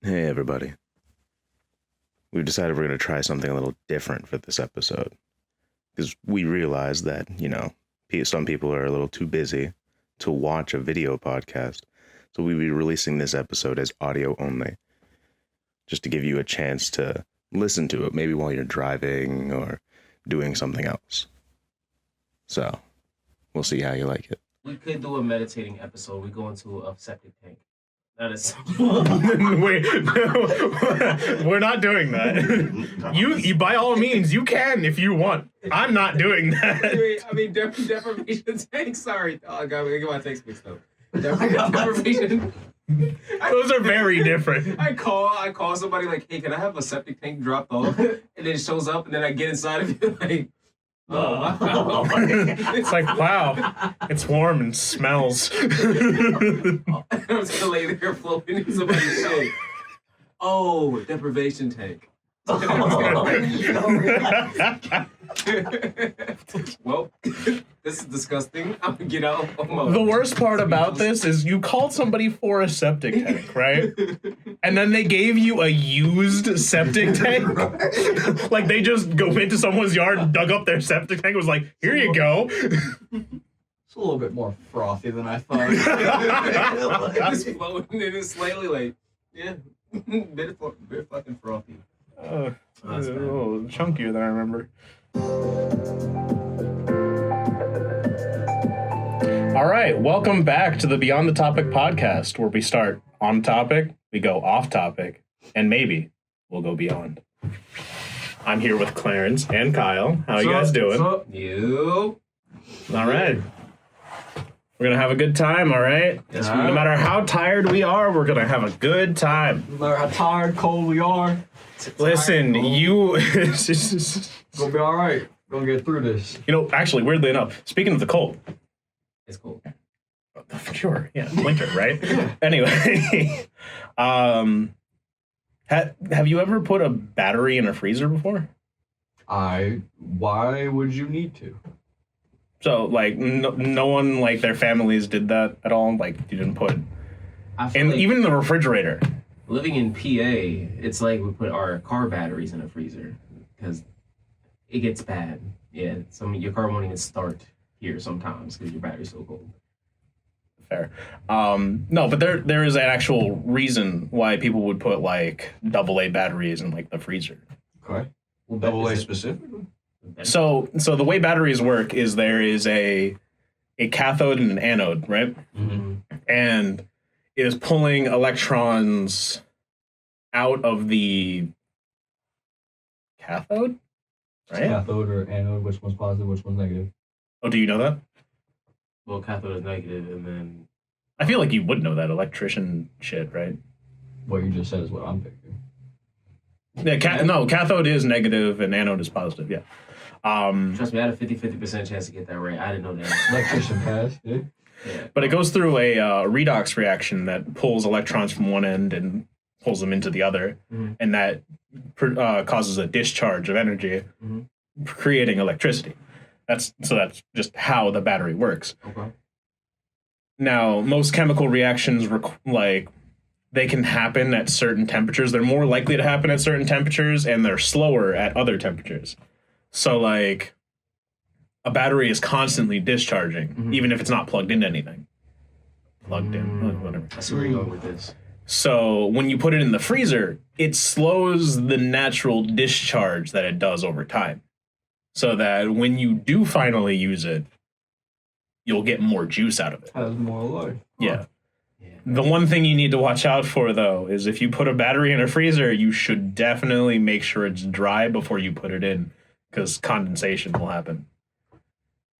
Hey, everybody. We've decided we're going to try something a little different for this episode because we realize that, some people are a little too busy to watch a video podcast. So we'll be releasing this episode as audio only, just to give you a chance to listen to it, maybe while you're driving or doing something else. So we'll see how you like it. We could do a meditating episode. We go into a septic tank. That is. Wait, no, we're not doing that. You, by all means, you can if you want. I'm not doing that. Deprivation tank. Sorry, I get my tanks mixed up. Deprivation. Those are very different. I call somebody like, hey, can I have a septic tank dropped off? And then it shows up, and then I get inside of it like. Oh. It's like, wow, it's warm and smells. I'm just gonna lay there floating in somebody's shit. Oh, deprivation tank. Well, this is disgusting. I'm gonna get out of my... The worst part about this is you called somebody for a septic tank, right? And then they gave you a used septic tank. Like they just go into someone's yard and dug up their septic tank and was like, here you go. It's a little bit more frothy than I thought. It's floating and it's slightly like, yeah, bit fucking frothy. It's a little chunkier than I remember. All right, welcome back to the Beyond the Topic podcast, where we start on topic, we go off topic, and maybe we'll go beyond. I'm here with Clarence and Kyle. How you guys doing? What's up? You. All right. We're going to have a good time, all right? Yes, No matter how tired we are, we're going to have a good time. No matter how tired, cold we are, Listen, it's gonna be all right. We're gonna get through this. Actually, weirdly enough, speaking of the cold. It's cool. Sure, yeah, winter, right? Anyway, have you ever put a battery in a freezer before? Why would you need to? So, like, no one, like, their families did that at all? Like, you didn't put... And like even the refrigerator. Living in PA, it's like we put our car batteries in a freezer because it gets bad. Yeah, your car won't even start here sometimes because your battery's so cold. Fair. No, but there is an actual reason why people would put like AA batteries in like the freezer. Okay. Well, AA specifically. So the way batteries work is there is a cathode and an anode, right? Mm-hmm. And it is pulling electrons out of the cathode, right? Cathode or anode, which one's positive, which one's negative? Oh, do you know that? Well, cathode is negative, and then... I feel like you would know that electrician shit, right? What you just said is what I'm picking. Yeah, no, cathode is negative and anode is positive, yeah. Trust me, I had a 50% chance to get that right. I didn't know that. Electrician passed, yeah? Yeah. But it goes through a redox reaction that pulls electrons from one end and pulls them into the other, and that causes a discharge of energy, creating electricity. That's just how the battery works. Okay. Now, most chemical reactions, they can happen at certain temperatures. They're more likely to happen at certain temperatures, and they're slower at other temperatures. So, like, a battery is constantly discharging, even if it's not plugged into anything. Plugged in, whatever. I see where you're going with this. So when you put it in the freezer, it slows the natural discharge that it does over time. So that when you do finally use it, you'll get more juice out of it. Has more life. Yeah. The one thing you need to watch out for, though, is if you put a battery in a freezer, you should definitely make sure it's dry before you put it in, because condensation will happen.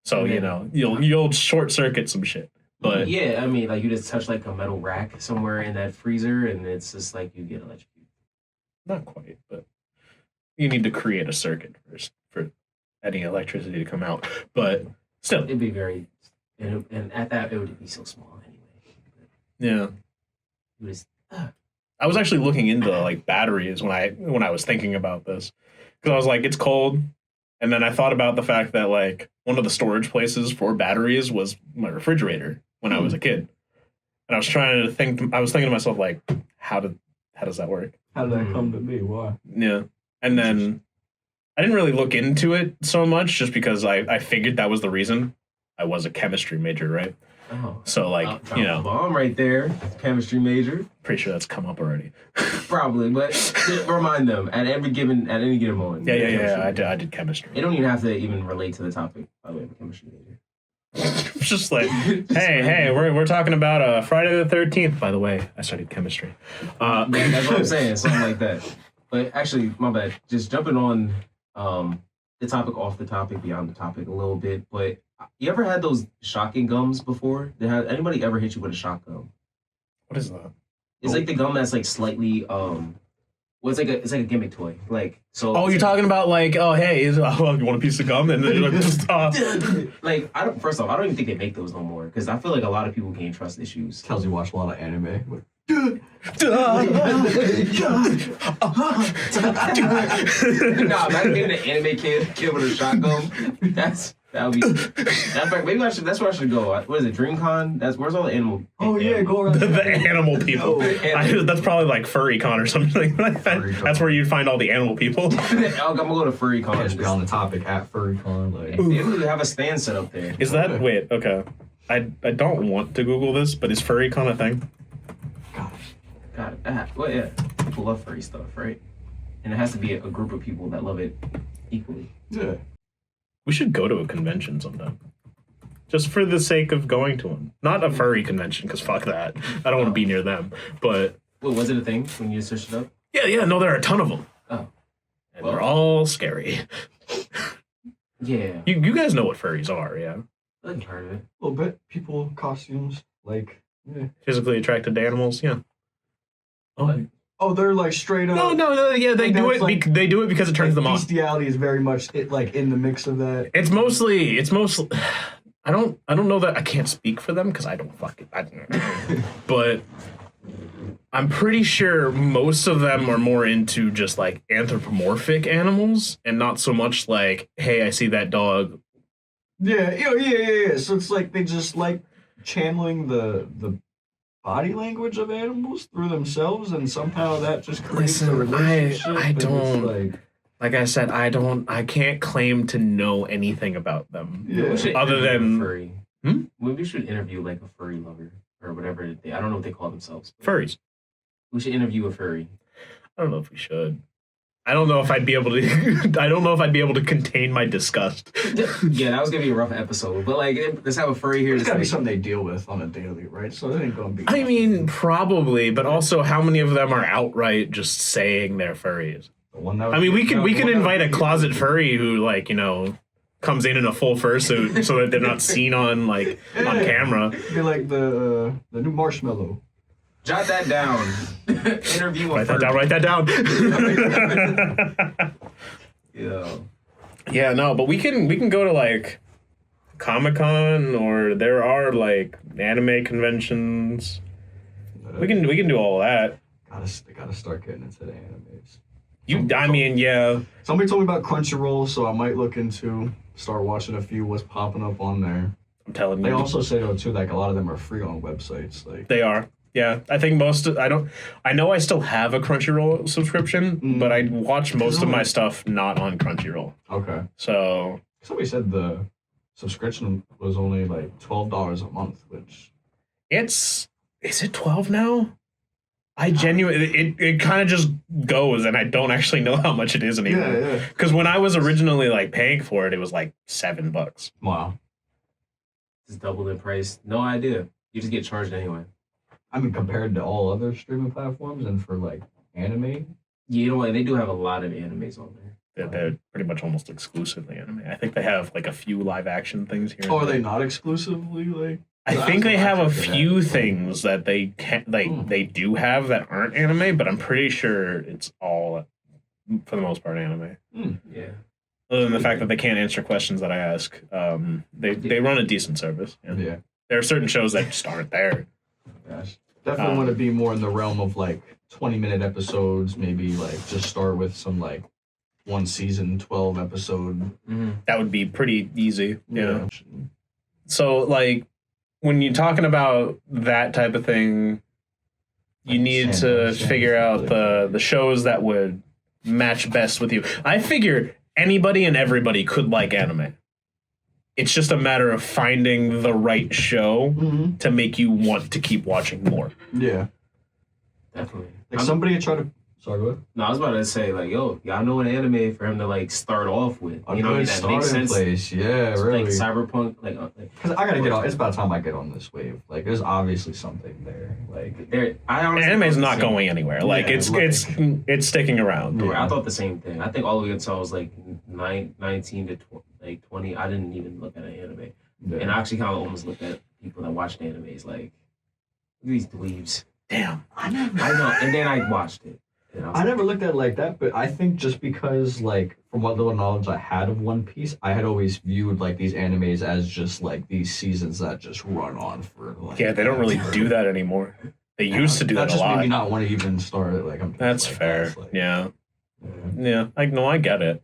So, you'll short circuit some shit. But yeah, I mean, like you just touch like a metal rack somewhere in that freezer, and it's just like you get electrocuted. Not quite, but you need to create a circuit first for any electricity to come out. But still, it'd be very, and at that it would be so small anyway. Yeah. It was. I was actually looking into like batteries when I was thinking about this, because I was like, it's cold. And then I thought about the fact that like one of the storage places for batteries was my refrigerator when I was a kid. And I was thinking to myself, like, how how does that work? How did that come to be? Why? Yeah. And then I didn't really look into it so much just because I figured that was the reason. I was a chemistry major, right? Oh. So, like, you know. Bomb right there. Chemistry major. Pretty sure that's come up already. Probably, but remind them at any given moment. Yeah. I did chemistry. They don't even have to even relate to the topic. By the way, I'm a chemistry major. It's just like, hey, we're talking about Friday the 13th. By the way, I studied chemistry. Yeah, that's what I'm saying, something like that. But actually, my bad. Just jumping on the topic, off the topic, beyond the topic a little bit. But you ever had those shocking gums before? Anybody ever hit you with a shock gum? What is that? It's like the gum that's like slightly it's like a gimmick toy. Like so. Oh, you're talking about like, oh hey, you want a piece of gum? And then you're like, just like first off, I don't even think they make those no more because I feel like a lot of people gain trust issues. Tells you watch a lot of anime. Nah, imagine getting an anime kid with a shotgun. That would be. Maybe that's where I should go. What is it? DreamCon? Where's all the animal? Oh yeah, go around. the animal people. That's probably like FurryCon or something like that. That's where you'd find all the animal people. I'm gonna go to FurryCon. Just be on the topic at FurryCon. Like, they literally have a stand set up there. Is that wait? Okay, I don't want to Google this, but is FurryCon a thing? God, well, yeah, people love furry stuff, right? And it has to be a group of people that love it equally. yeah. We should go to a convention sometime. Just for the sake of going to one. Not a furry convention, because fuck that. I don't want to be near them. But Wait, was it a thing when you searched it up? yeah, no, there are a ton of them. Oh. And they're all scary. Yeah. You guys know what furries are, yeah? I've heard of it. A little bit. People, costumes, like, yeah. Physically attracted to animals, yeah. What? Oh, they're like straight up. No, yeah, they do it. Like, they do it because it turns them on. Bestiality is very much like in the mix of that. It's mostly. I don't know that I can't speak for them because I don't but I'm pretty sure most of them are more into just like anthropomorphic animals and not so much like, hey, I see that dog. Yeah. So it's like they just like channeling the body language of animals through themselves, and somehow that just creates a relationship. I don't. Like I said, I can't claim to know anything about them. Yeah. Other than furry. We should interview like a furry lover or whatever I don't know what they call themselves. Furries. We should interview a furry. I don't know if we should. I don't know if I'd be able to. I don't know if I'd be able to contain my disgust. Yeah, that was gonna be a rough episode. But like, let's have a furry here. It's gotta be something they deal with on a daily, right? So it ain't gonna be. I mean, probably, but also, how many of them are outright just saying they're furries? I mean, we can invite a closet furry who, like, you know, comes in a full fursuit so that they're not seen on on camera. Be like the new Marshmallow. Jot that down. Interview a Write that down. Yeah. Yeah, no, but we can go to like Comic-Con, or there are like anime conventions. We can do all that. Gotta start getting into the animes. Yeah. Somebody told me about Crunchyroll, so I might look into start watching a few. What's popping up on there? I'm telling you. They also say though too, like a lot of them are free on websites. Like they are. Yeah, I think I know I still have a Crunchyroll subscription, but I watch most of my stuff not on Crunchyroll. Okay. So somebody said the subscription was only like $12 a month, which is it 12 now? I genuinely it kind of just goes, and I don't actually know how much it is anymore. Yeah. Because when I was originally like paying for it, it was like $7. Wow. Just double the price. No idea. You just get charged anyway. I mean, compared to all other streaming platforms, and for like anime. Yeah, you know what? They do have a lot of animes on there. They're pretty much almost exclusively anime. I think they have like a few live action things here. Oh, are they not exclusively like? I think they have a few things that they do have that aren't anime, but I'm pretty sure it's all, for the most part, anime. Yeah. Other than the fact that they can't answer questions that I ask, they run a decent service. Yeah. There are certain shows that just aren't there. Gosh. Definitely want to be more in the realm of like 20-minute episodes, maybe like just start with some like one season, 12 episode. Mm-hmm. That would be pretty easy. Yeah. So like when you're talking about that type of thing, You need to figure out the shows that would match best with you. I figure anybody and everybody could like anime. It's just a matter of finding the right show to make you want to keep watching more. Yeah. Definitely. Like somebody tried to. Sorry, go ahead. No, I was about to say, like, yo, y'all know an anime for him to, like, start off with. A You know what I mean? good That makes starting sense. place. Yeah, It's really. like cyberpunk, Because I gotta get on. It's about time I get on this wave. Like, there's obviously something there. Like, I honestly Anime's thought the not same- going anywhere. Like Yeah, it's sticking around. No, I thought the same thing. I think all the way until I was like 19 to 20, I didn't even look at an anime. yeah. And I actually kind of almost looked at people that watched animes like, these dweebs. Damn. I know. And then I watched it. And I was I like, never looked at it like that, but I think just because, like, from what little knowledge I had of One Piece, I had always viewed, like, these animes as just, like, these seasons that just run on for, like... Yeah, they don't really do that anymore. They used to do that a just made lot. me not want to even start it. Like, I'm just That's like, fair. that's, like, Yeah. yeah. Yeah. I get it.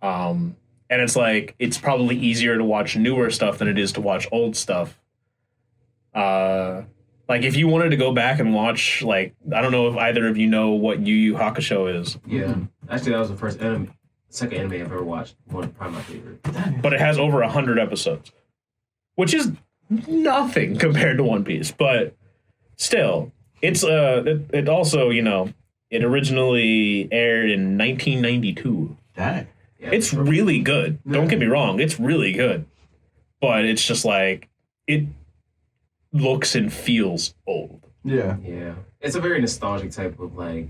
And it's like it's probably easier to watch newer stuff than it is to watch old stuff. Like if you wanted to go back and watch, like, I don't know if either of you know what Yu Yu Hakusho is, yeah. Actually, that was the second anime I've ever watched. Probably my favorite. but it has over 100 episodes, which is nothing compared to One Piece. But still, it's it also, you know, it originally aired in 1992. Dang. Yeah, It's really good. Don't get me wrong, it's really good. But it's just like it looks and feels old. Yeah. Yeah, it's a very nostalgic type of like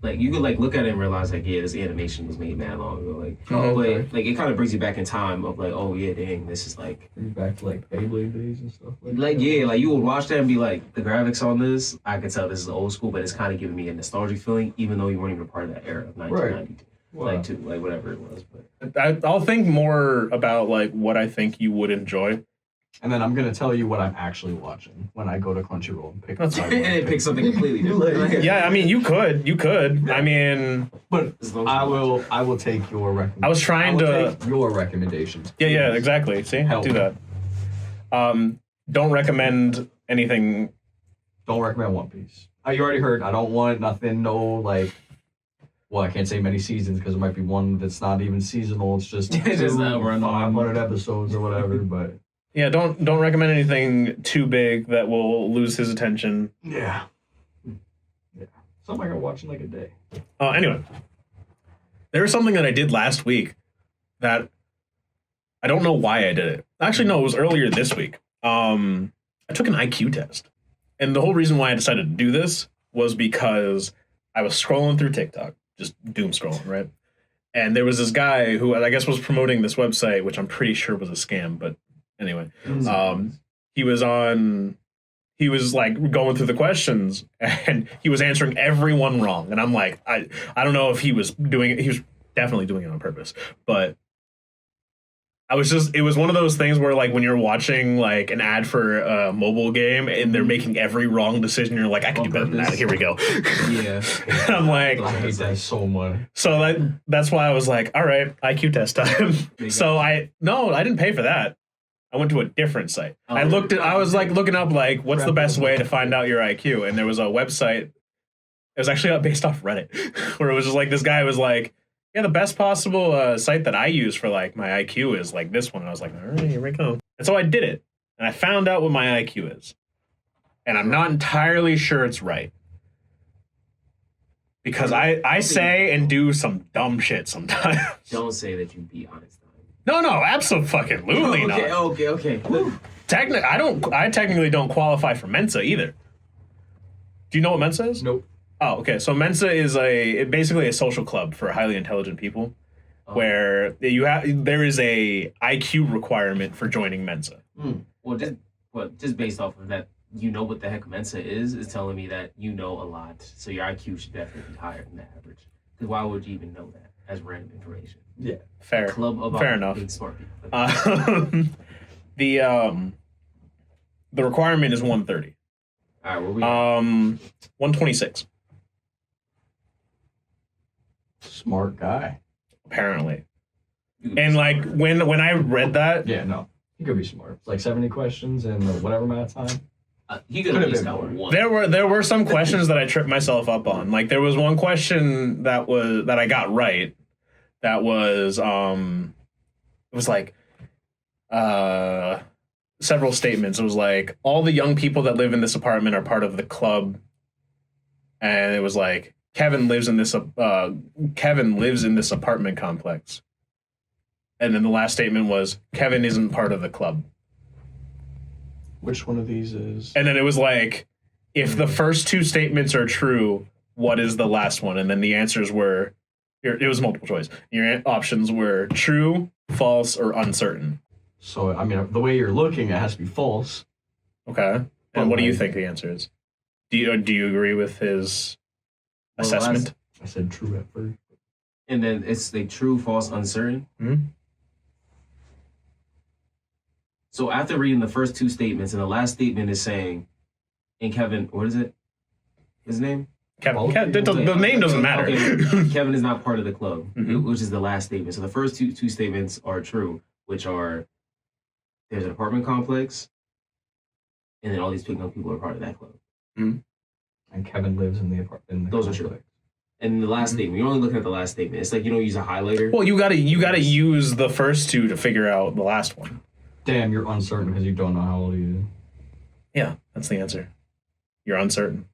you could like look at it and realize like, yeah, this animation was made mad long ago. Like, okay. like it kind of brings you back in time of like, oh yeah, dang, this is like Back to, like, Beyblade days and stuff like yeah, like you would watch that and be like, the graphics on this, I could tell this is old school, but it's kind of giving me a nostalgic feeling, even though you weren't even a part of that era of 1992, like two, like whatever it was. But I'll think more about like what I think you would enjoy. And then I'm gonna tell you what I'm actually watching when I go to Crunchyroll and pick. That's what I and wanna it picks something completely different. Like, Yeah, I mean, you could. I mean, But As long as you I will take your recommendation. I was trying to. take your recommendations. Yeah, exactly. See, Help. do that. Don't recommend anything. Don't recommend One Piece. You already heard. I don't want nothing. No, like. Well, I can't say many seasons because it might be one that's not even seasonal. It's just It's just that we're on 500 episodes or whatever. But Yeah, don't recommend anything too big that will lose his attention. yeah, something I can watch in like a day. Anyway, there was something that I did last week that I don't know why I did it. Actually, no, it was earlier this week. I took an IQ test. And the whole reason why I decided to do this was because I was scrolling through TikTok, just doom scrolling, right? And there was this guy who I guess was promoting this website, which I'm pretty sure was a scam, but anyway. He was like going through the questions and he was answering everyone wrong. And I'm like, I don't know if he was doing it. He was definitely doing it on purpose, but it was one of those things where like when you're watching like an ad for a mobile game and they're making every wrong decision, you're like, I can do better than that. Here we go. Yeah. I'm like, I hate that so much. so that's why I was like, all right, IQ test time. So I didn't pay for that. I went to a different site. I was like looking up like what's the best way to find out your IQ, and there was a website. It was actually based off Reddit, where it was just like this guy was like, yeah, the best possible site that I use for like my IQ is like this one. And I was like, all right, here we go. And so I did it, and I found out what my IQ is, and I'm not entirely sure it's right. Because I say and do some dumb shit sometimes. Don't say that you beat Einstein. No, absolutely not. Okay. I technically don't qualify for Mensa either. Do you know what Mensa is? Nope. Oh, okay. So Mensa is basically a social club for highly intelligent people, where there is a IQ requirement for joining Mensa. Well, just based off of that, you know what the heck Mensa is telling me that you know a lot, so your IQ should definitely be higher than the average. Because why would you even know that as random information? Yeah. Fair. Club of Fair enough. big smart people. The requirement is 130. All right, where we? 126 Smart guy. apparently. You could be And like smarter. when I read that, Yeah, no. He could be smart. It's like 70 questions in whatever amount of time. He could have at least got one. There were some questions that I tripped myself up on. Like there was one question that I got right. That was it was like several statements. It was like all the young people that live in this apartment are part of the club, and it was like Kevin lives in this apartment complex. And then the last statement was Kevin isn't part of the club. Which one of these is? And then it was like, if the first two statements are true, what is the last one? And then the answers were, it was multiple choice. Your options were true, false, or uncertain. So, I mean, the way you're looking, it has to be false. Okay. And what do you think the answer is? Do you agree with his assessment? I said true at first. And then it's the true, false, uncertain. Mm-hmm. So after reading the first two statements, and the last statement is saying, and Kevin, what is it? His name? Kevin. The name doesn't matter. Okay. Kevin is not part of the club, Mm-hmm. which is the last statement. So the first two statements are true, which are there's an apartment complex, and then all these young people are part of that club. Mm-hmm. And Kevin lives in the apartment. Those are true. And the last statement, you're only looking at the last statement. It's like you don't use a highlighter. Well, you gotta use the first two to figure out the last one. Damn, you're uncertain because you don't know how old he is. Yeah, that's the answer. You're uncertain.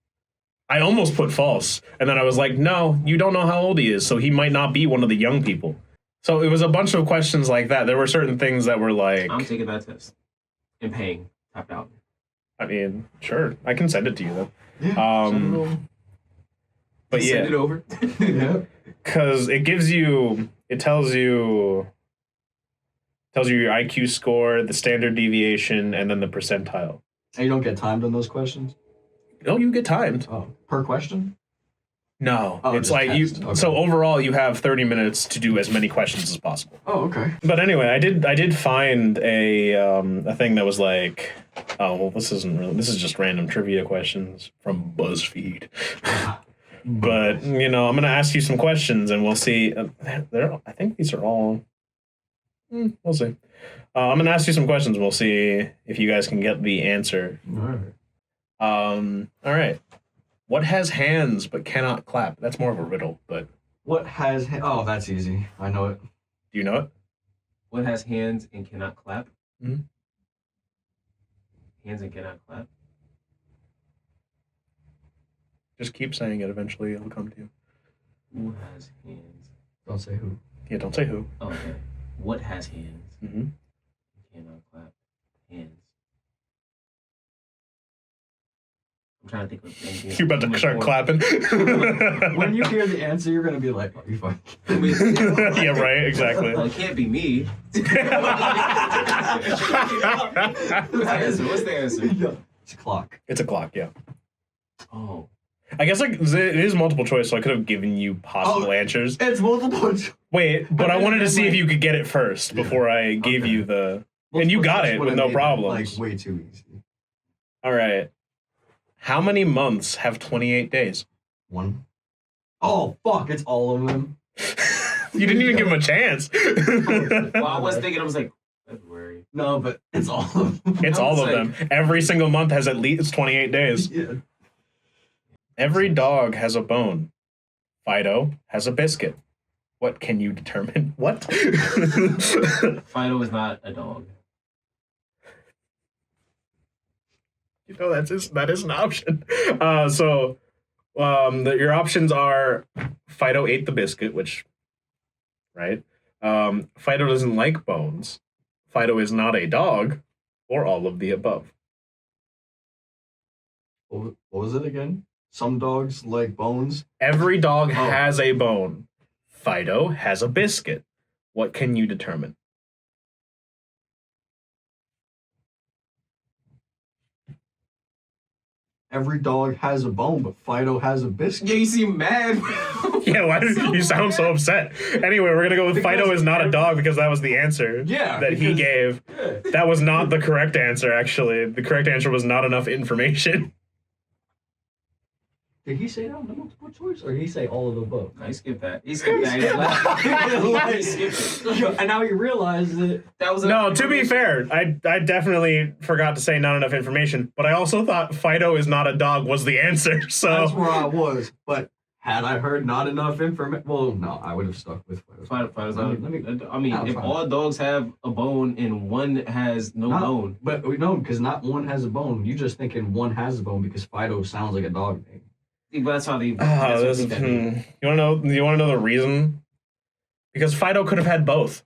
I almost put false, and then I was like, no, you don't know how old he is, so he might not be one of the young people. So it was a bunch of questions like that. There were certain things that were like... I'm taking that test. And paying. Tapped out. I mean, sure. I can send it to you, though. Yeah, send it over. But yeah. Send it over. Yeah. Because it gives you... It tells you your IQ score, the standard deviation, and then the percentile. And you don't get timed on those questions? No, you get timed. Oh, per question? No, Oh, it's just like text. you. Okay. So overall, you have 30 minutes to do as many questions as possible. Oh, okay. But anyway, I did find a thing that was like, oh well, this is just random trivia questions from BuzzFeed. But I'm gonna ask you some questions, and we'll see. I think these are all. We'll see. I'm gonna ask you some questions, and we'll see if you guys can get the answer. All All right. What has hands but cannot clap? That's more of a riddle, but What has... Oh, that's easy. I know it. do you know it? What has hands and cannot clap? Mhm. Hands and cannot clap? Just keep saying it. Eventually, it'll come to you. Who has hands? Don't say who. Yeah, don't say who. Oh, okay. What has hands? Mm-hmm. Cannot clap. Hands. I'm trying to think of anything. You're about to start clapping. When you hear the answer, you're going to be like, are you fine? Yeah, right. Exactly. Well, it can't be me. What's the answer? What's the answer? It's a clock. It's a clock. Yeah. Oh. I guess it is multiple choice, so I could have given you possible answers. It's multiple choice. Wait, but I wanted to see if you could get it first before I gave you the. And you got it with no problems. Like way too easy. All right. How many months have 28 days? One. Oh fuck! It's all of them. You didn't even give him a chance. Well, I was thinking, I was like, February. No, but it's all of them. It's all of them. Every single month has at least 28 days. Yeah. Every dog has a bone. Fido has a biscuit. What can you determine? What? Fido is not a dog. That is an option. Your options are Fido ate the biscuit, which, right? Fido doesn't like bones. Fido is not a dog, or all of the above. What was it again? Some dogs like bones. Every dog has a bone. Fido has a biscuit. What can you determine? Every dog has a bone, but Fido has a biscuit. Yeah, you seem mad. Yeah, why did you sound so upset? Anyway, we're gonna go with Fido is not a dog because that was the answer that he gave. Yeah. That was not the correct answer, actually. The correct answer was not enough information. Did he say that on the multiple choice, or did he say all of the above? I skipped that. He skipped that. He skipped it. And now you realize that That was No, to be fair, I definitely forgot to say not enough information, but I also thought Fido is not a dog was the answer. that's So where I was. But had I heard not enough information, well, no, I would have stuck with Fido. Fido's Let not. me- I mean, if fine. all dogs have a bone and one has no bone, But we know because not one has a bone. You just thinking one has a bone because Fido sounds like a dog name. but that's how they. That's what they think. you want to know the reason? Because Fido could have had both.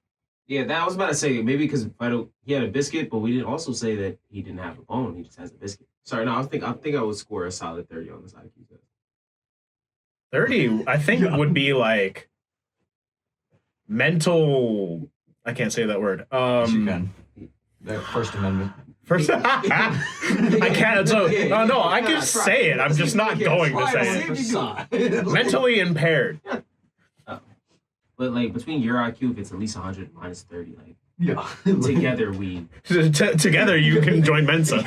Yeah, that I was about to say maybe because Fido he had a biscuit, but we didn't also say that he didn't have a bone. He just has a biscuit. Sorry, no, I think I would score a solid 30 on this IQ test. 30, I think, would be like mental. I can't say that word. Yes, you can. The First Amendment. First, I can't. So, no, I can say it. I'm just not going to say it. Mentally impaired. But like between your IQ, if it's at least 100 minus 30, like Yeah. together we. Together, you can join Mensa.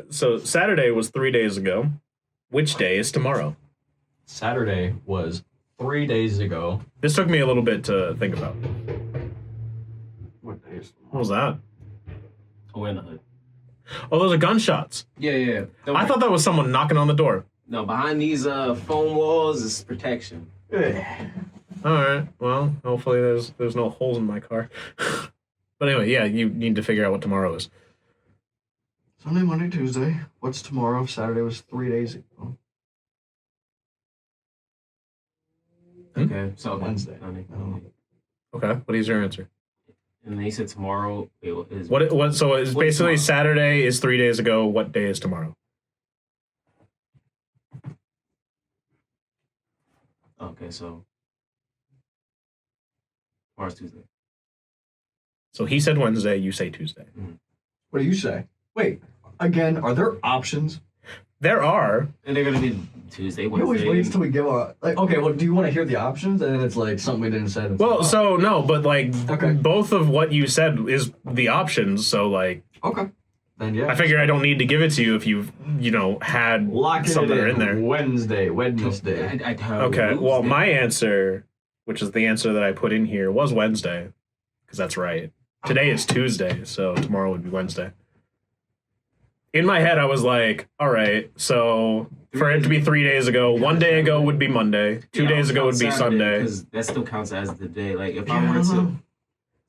So Saturday was 3 days ago. Which day is tomorrow? Saturday was 3 days ago. This took me a little bit to think about. What day is What was that? Oh, we're in the hood. Oh, those are gunshots. Yeah. I thought that was someone knocking on the door. No, behind these foam walls is protection. All right. Well, hopefully there's no holes in my car. But anyway, yeah, you need to figure out what tomorrow is. Sunday, Monday, Tuesday. What's tomorrow? Saturday was 3 days ago. Okay, so Wednesday. Okay. What is your answer? And they said tomorrow is What? So it's What's basically tomorrow? Saturday is 3 days ago. What day is tomorrow? Okay, so tomorrow's Tuesday. So he said Wednesday. You say Tuesday. What do you say? Wait, again, are there options? There are. And they're gonna be Tuesday, We always Wednesday. wait till we give our like. Okay, well, do you want to hear the options? And then it's like something we didn't say. Well, so no, but like Okay. both of what you said is the options. So like Okay, then yeah. I figure I don't need to give it to you if you've had Locking something it in there. Wednesday. Okay. Well, my answer, which is the answer that I put in here, was Wednesday, because that's right. Today is Tuesday, so tomorrow would be Wednesday. In my head, I was like, all right, so for it to be 3 days ago, 1 day ago would be Monday, 2 days ago would be Sunday. Because that still counts as the day. Like if I were to,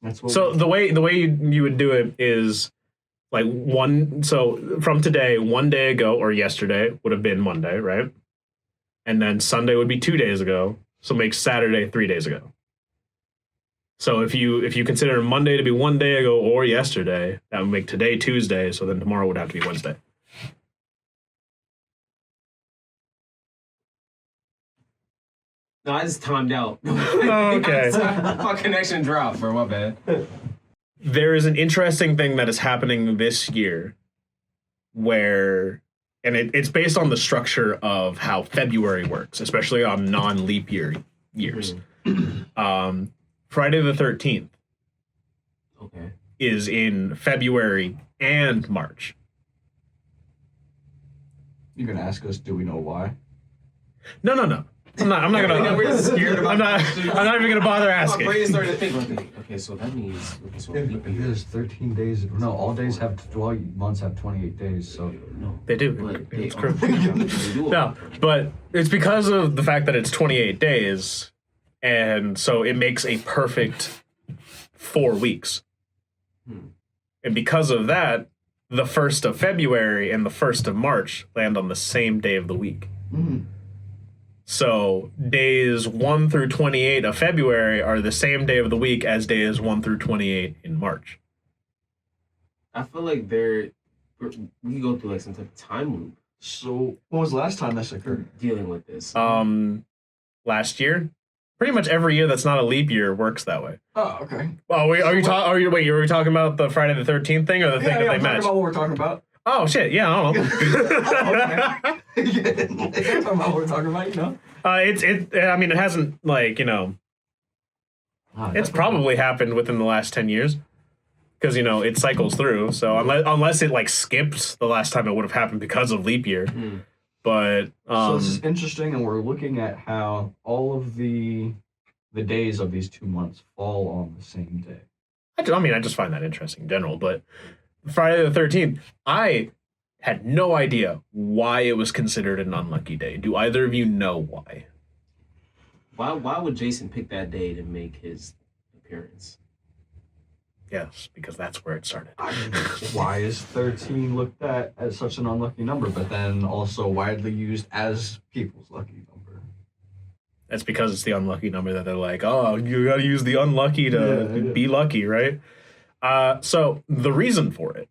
That's what. So the way you would do it is like so from today, 1 day ago or yesterday would have been Monday, right? And then Sunday would be 2 days ago, so make Saturday 3 days ago. So if you consider Monday to be 1 day ago or yesterday, that would make today Tuesday, so then tomorrow would have to be Wednesday. no, I just timed out. Okay. My connection dropped, bro. My bad. There is an interesting thing that is happening this year where, and it's based on the structure of how February works, especially on non-leap years. Friday the 13th Okay. is in February and March. You're gonna ask us, do we know why? No. I'm not gonna. We're scared about I'm not even gonna bother My asking. brain started to think, okay, so that means so leap year. Because 13 days. No, all days have 12 months have 28 days. So No, They do. but they It's are- true. they do No, but it's because of the fact that it's 28 days, and so it makes a perfect 4 weeks. And because of that, the 1st of February and the 1st of March land on the same day of the week. So days 1 through 28 of February are the same day of the week as days 1 through 28 in March. I feel like we go through like some type of time loop So when was the last time this occurred? dealing with this. Last year, pretty much every year that's not a leap year works that way. Oh, okay. Oh, wait, are you talking about the Friday the 13th thing or the thing that I'm they talking matched? about what we're talking about. Oh shit, yeah, I don't know. I'm talking about what we're talking about, you know? I mean, it hasn't it's probably happened within the last 10 years. because it cycles through. So unless it like skipped the last time it would have happened because of leap year. But so this is interesting, and we're looking at how all of the days of these 2 months fall on the same day. I just find that interesting in general. But Friday the 13th, I had no idea why it was considered an unlucky day. Do either of you know why? Why would Jason pick that day to make his appearance? Yes, because that's where it started. Why is 13 looked at as such an unlucky number, but then also widely used as people's lucky number? That's because it's the unlucky number that they're like, oh, you got to use the unlucky to be lucky, right? So the reason for it,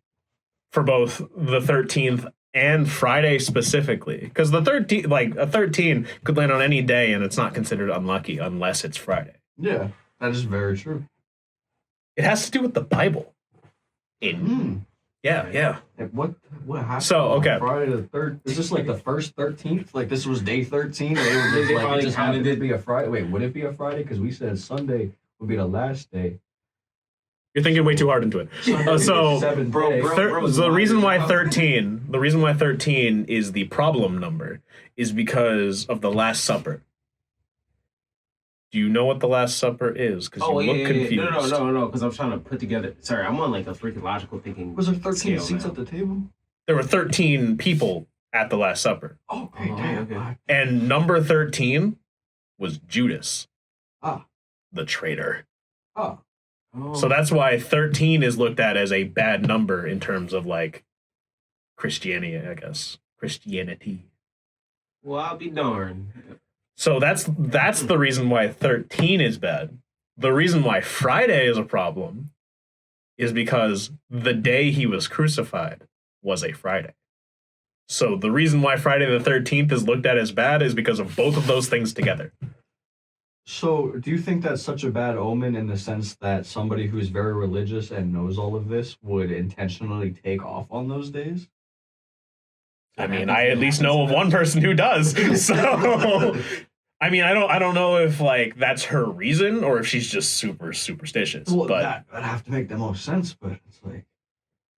for both the 13th and Friday specifically, because the 13th, like a 13 could land on any day and it's not considered unlucky unless it's Friday. Yeah, that is very true. It has to do with the Bible. Yeah. What happened? So, okay. On Friday the 3rd. Is this like the first 13th? Like this was day 13? They were just like, it just happened to be a Friday. Wait, would it be a Friday? Because we said Sunday would be the last day. You're thinking way too hard into it. The reason why 13 is the problem number is because of the Last Supper. Do you know what the Last Supper is? Because you look confused. No. Because I'm trying to put together. Sorry, I'm on like a freaking logical thinking. Was there 13 seats at the table? There were 13 people at the Last Supper. Okay, damn. Okay. And number 13 was Judas. The traitor. Oh. So that's why 13 is looked at as a bad number in terms of like Christianity, I guess. Christianity. Well, I'll be darned. So that's the reason why 13 is bad. The reason why Friday is a problem is because the day he was crucified was a Friday. So the reason why Friday the 13th is looked at as bad is because of both of those things together. So do you think that's such a bad omen in the sense that somebody who's very religious and knows all of this would intentionally take off on those days? I mean, I at least know of one person who does. So, I mean, I don't know if like that's her reason or if she's just super superstitious. Well, but that'd have to make the most sense. But it's like,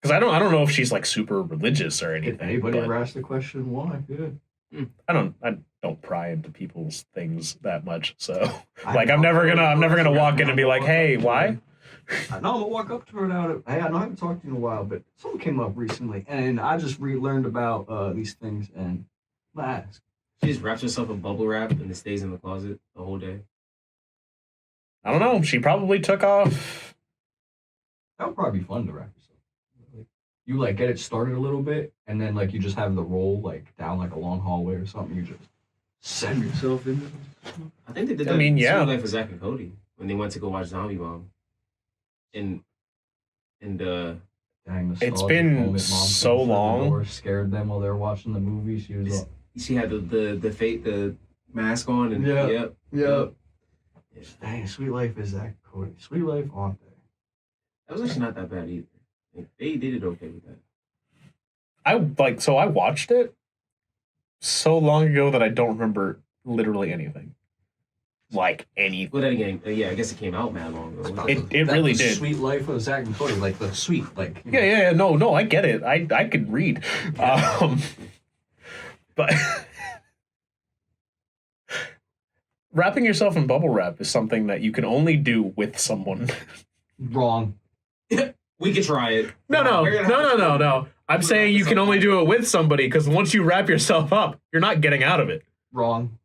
because I don't know if she's like super religious or anything. did anybody ever ask the question why? Good. I don't pry into people's things that much. So, like, I'm never gonna walk in and be like, hey, why? No, I'm gonna walk up to her now. Hey, I know I haven't talked to you in a while, but something came up recently, and I just relearned about these things, and I'm gonna ask. She just wraps herself in bubble wrap and it stays in the closet the whole day. I don't know. She probably took off. That would probably be fun to wrap yourself. Like, you like get it started a little bit, and then like you just have the roll like down like a long hallway or something. You just send yourself into it. I think they did that. I mean, yeah. Like for Zach and Cody when they went to go watch Zombie Bomb. And Dang, it's been moment. Mom so came to the long. door, scared them while they were watching the movie. She was all, she had the mask on and Yeah. Yep. dang, Sweet Life is Zach and Cody. Sweet Life on there. That was actually not that bad either. Like, they did okay with that. I watched it so long ago that I don't remember literally anything. Like anything. Well, then again, yeah, I guess it came out mad long ago. It really the did. Sweet Life of Zach and Cody, like the sweet, like Yeah. No, I get it. I could read. But wrapping yourself in bubble wrap is something that you can only do with someone. Wrong. We could try it. No. I'm saying you can only do it with somebody because once you wrap yourself up, you're not getting out of it. Wrong.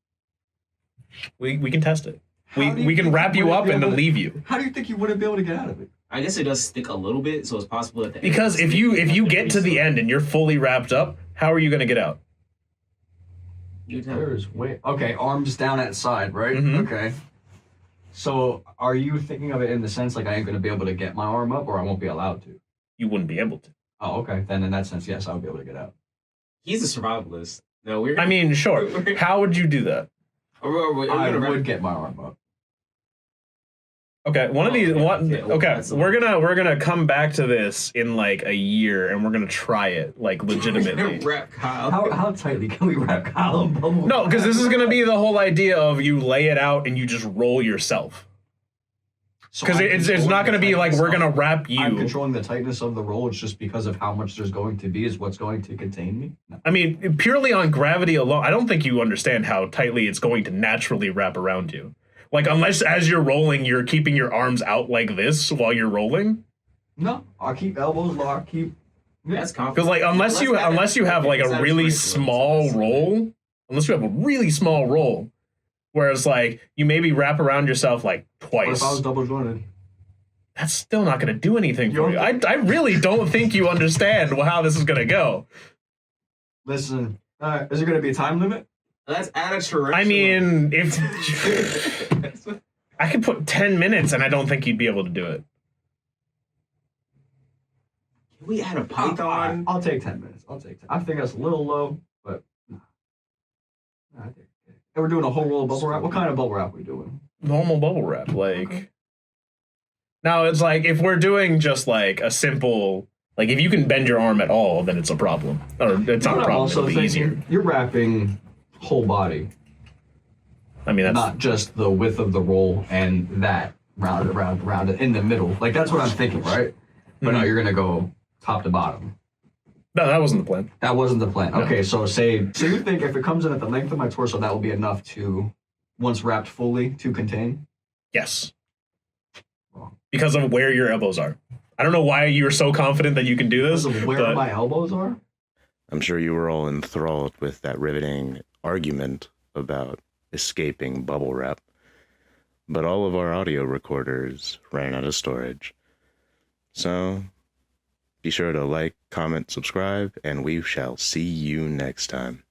We can test it. How do you We can think wrap you you wouldn't up be and then able to- leave you. How do you think you wouldn't be able to get out of it? I guess it does stick a little bit, so it's possible at the Because end. if you get to the end and you're fully wrapped up, how are you going to get out? There's way. Okay, arms down at side, right? Mhm. Okay. So, are you thinking of it in the sense like I ain't gonna be able to get my arm up, or I won't be allowed to? You wouldn't be able to. Oh, okay. Then in that sense, yes, I would be able to get out. He's a survivalist. No, we're. I mean, sure. How would you do that? I would get my arm up. Okay, one of these. Okay, we're gonna come back to this in like a year, and we're gonna try it like legitimately. Wrap Kyle. How tightly can we wrap Kyle in bubble? No, because this is gonna be the whole idea of you lay it out and you just roll yourself. So Because I'm it's controlling not going to the be like tightness we're of- going to wrap I'm you. controlling the tightness of the roll. It's just because of how much there's going to be is what's going to contain me. No. I mean, purely on gravity alone, I don't think you understand how tightly it's going to naturally wrap around you. Like, unless as you're rolling, you're keeping your arms out like this while you're rolling. No, I'll keep elbows locked. Keep. That's confident. Because like unless you have like a really small roll, unless you have a really small roll, whereas like you maybe wrap around yourself like What if I was twice. double jointed? That's still not going to do anything for You you. I really don't think you understand how this is going to go. Listen, is there going to be a time limit? Let's add a tarantula. I mean, if I could put 10 minutes and I don't think you'd be able to do it. Can we add a python? I'll take 10 minutes. I'll take 10. I think that's a little low, but nah. Nah, I think okay. And we're doing a whole roll of bubble wrap. What kind of bubble wrap are we doing? Normal bubble wrap, like. Okay. Now it's like if we're doing just like a simple, like if you can bend your arm at all, then it's a problem, or it's not a I'm problem. also It'll be easier. thinking you're wrapping whole body, I mean, that's not just the width of the roll and that round in the middle. Like that's what I'm thinking, right? But no, Mhm. you're gonna go top to bottom. no, that wasn't the plan. That wasn't the plan. No. Okay, so so you think if it comes in at the length of my torso, that will be enough to, once wrapped fully, to contain? Yes, Wrong. because of where your elbows are. I don't know why you were so confident that you can do this. Because of where but my elbows are? I'm sure you were all enthralled with that riveting argument about escaping bubble wrap. But all of our audio recorders ran out of storage. So be sure to like, comment, subscribe, and we shall see you next time.